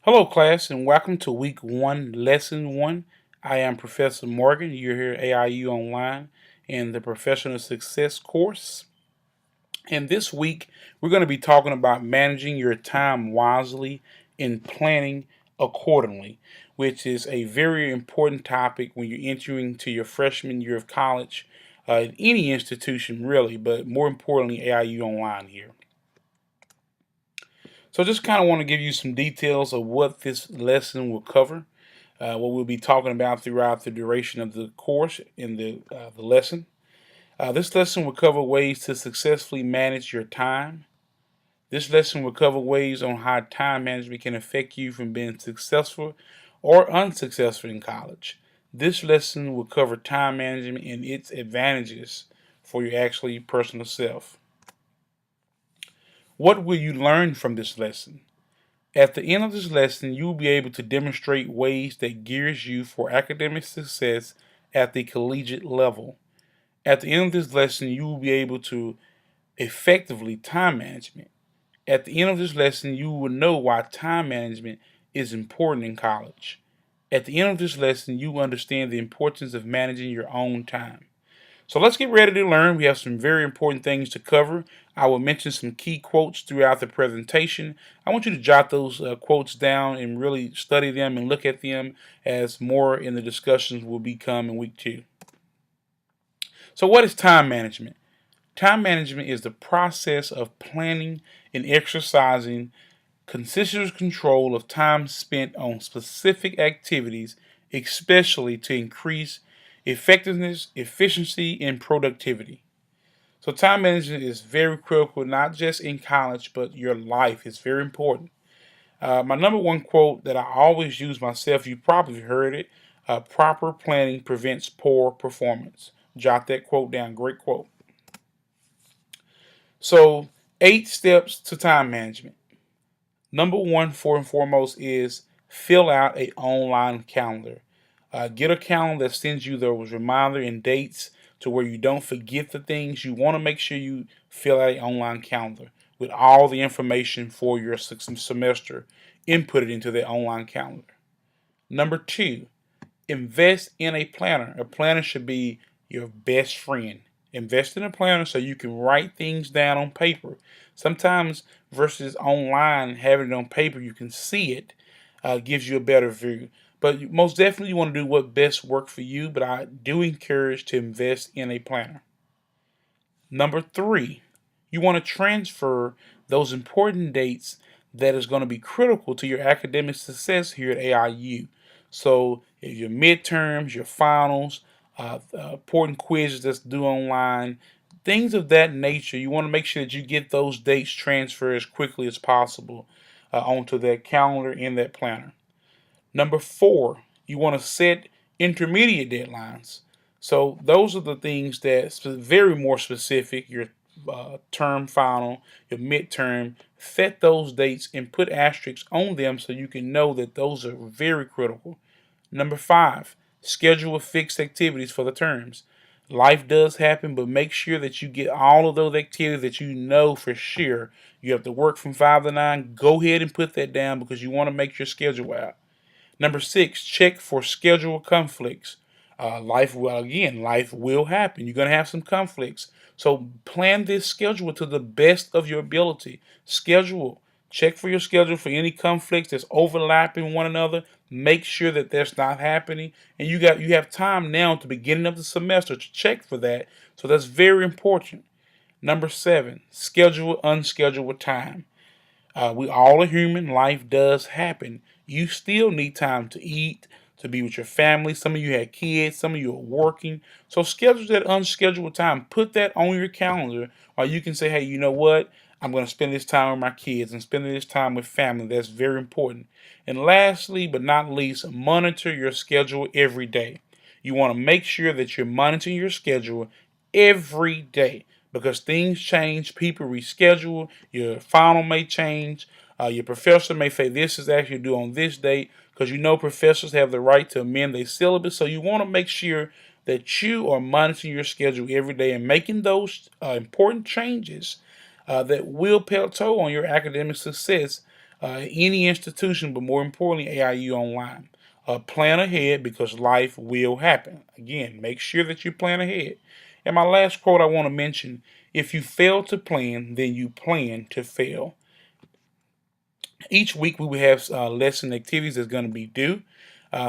Hello, class, and welcome to Week 1, Lesson 1. I am Professor Morgan. You're here at AIU Online in the Professional Success course. And this week, we're going to be talking about managing your time wisely and planning accordingly, which is a very important topic when you're entering to your freshman year of college in any institution, really, but more importantly, AIU Online here. So, just kind of want to give you some details of what this lesson will cover. What we'll be talking about throughout the duration of the course in the lesson. This lesson will cover ways to successfully manage your time. This lesson will cover ways on how time management can affect you from being successful or unsuccessful in college. This lesson will cover time management and its advantages for your actually personal self. What will you learn from this lesson? At the end of this lesson, you will be able to demonstrate ways that gears you for academic success at the collegiate level. At the end of this lesson, you will be able to effectively time management. At the end of this lesson, you will know why time management is important in college. At the end of this lesson, you will understand the importance of managing your own time. So let's get ready to learn. We have some very important things to cover. I will mention some key quotes throughout the presentation. I want you to jot those quotes down and really study them and look at them as more in the discussions will become in week 2. So what is time management? Time management is the process of planning and exercising conscious control of time spent on specific activities, especially to increase effectiveness, efficiency, and productivity. So, time management is very critical, not just in college, but your life. It's very important. My number one quote that I always use myself, you probably heard it: proper planning prevents poor performance. Jot that quote down. Great quote. So, 8 steps to time management. Number one, for and foremost, is fill out a online calendar. Get a calendar that sends you those reminder and dates to where you don't forget the things. You want to make sure you fill out an online calendar with all the information for your semester inputted into the online calendar. Number two, invest in a planner. A planner should be your best friend. Invest in a planner so you can write things down on paper. Sometimes versus online, having it on paper, you can see it, gives you a better view. But most definitely, you want to do what best work for you. But I do encourage to invest in a planner. Number three, you want to transfer those important dates that is going to be critical to your academic success here at AIU. So if your midterms, your finals, important quizzes that's due online, things of that nature, you want to make sure that you get those dates transferred as quickly as possible onto that calendar in that planner. Number four, you want to set intermediate deadlines. So those are the things that's very more specific. Your term final, your midterm, set those dates and put asterisks on them so you can know that those are very critical. Number five, schedule fixed activities for the terms. Life does happen, but make sure that you get all of those activities that you know for sure. You have to work from 5 to 9. Go ahead and put that down because you want to make your schedule out. Number six, check for schedule conflicts. Life will happen. You're going to have some conflicts. So plan this schedule to the best of your ability. Schedule. Check for your schedule for any conflicts that's overlapping one another. Make sure that that's not happening. And you have time now at the beginning of the semester to check for that. So that's very important. Number seven, schedule unscheduled time. We all are human. Life does happen. You still need time to eat, to be with your family. Some of you had kids. Some of you are working. So schedule that unscheduled time. Put that on your calendar. Or you can say, hey, you know what? I'm going to spend this time with my kids and spending this time with family. That's very important. And lastly, but not least, monitor your schedule every day. You want to make sure that you're monitoring your schedule every day because things change, people reschedule, your final may change, your professor may say this is actually due on this date because you know professors have the right to amend their syllabus. So you want to make sure that you are monitoring your schedule every day and making those important changes that will toll on your academic success any institution, but more importantly, AIU online. Plan ahead because life will happen. Again, make sure that you plan ahead. And my last quote I want to mention: if you fail to plan, then you plan to fail. Each week we will have lesson activities that's going to be due.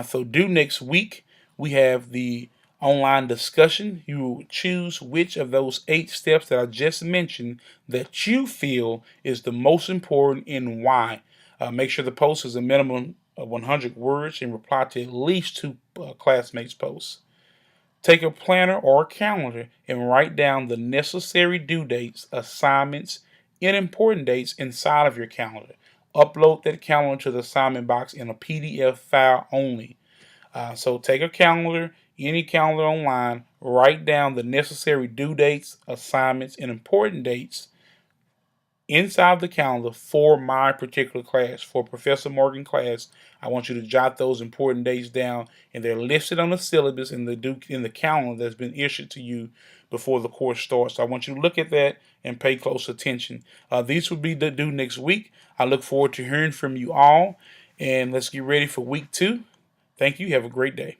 So due next week, we have the online discussion. You will choose which of those 8 steps that I just mentioned that you feel is the most important and why. Make sure the post is a minimum of 100 words and reply to at least 2 classmates' posts. Take a planner or a calendar and write down the necessary due dates, assignments, and important dates inside of your calendar. Upload that calendar to the assignment box in a PDF file only. So take a calendar, any calendar online, write down the necessary due dates, assignments, and important dates inside the calendar for my particular class, for Professor Morgan class. I want you to jot those important dates down, and they're listed on the syllabus in the calendar that's been issued to you before the course starts. So I want you to look at that and pay close attention. These will be due next week. I look forward to hearing from you all, and let's get ready for week 2. Thank you. Have a great day.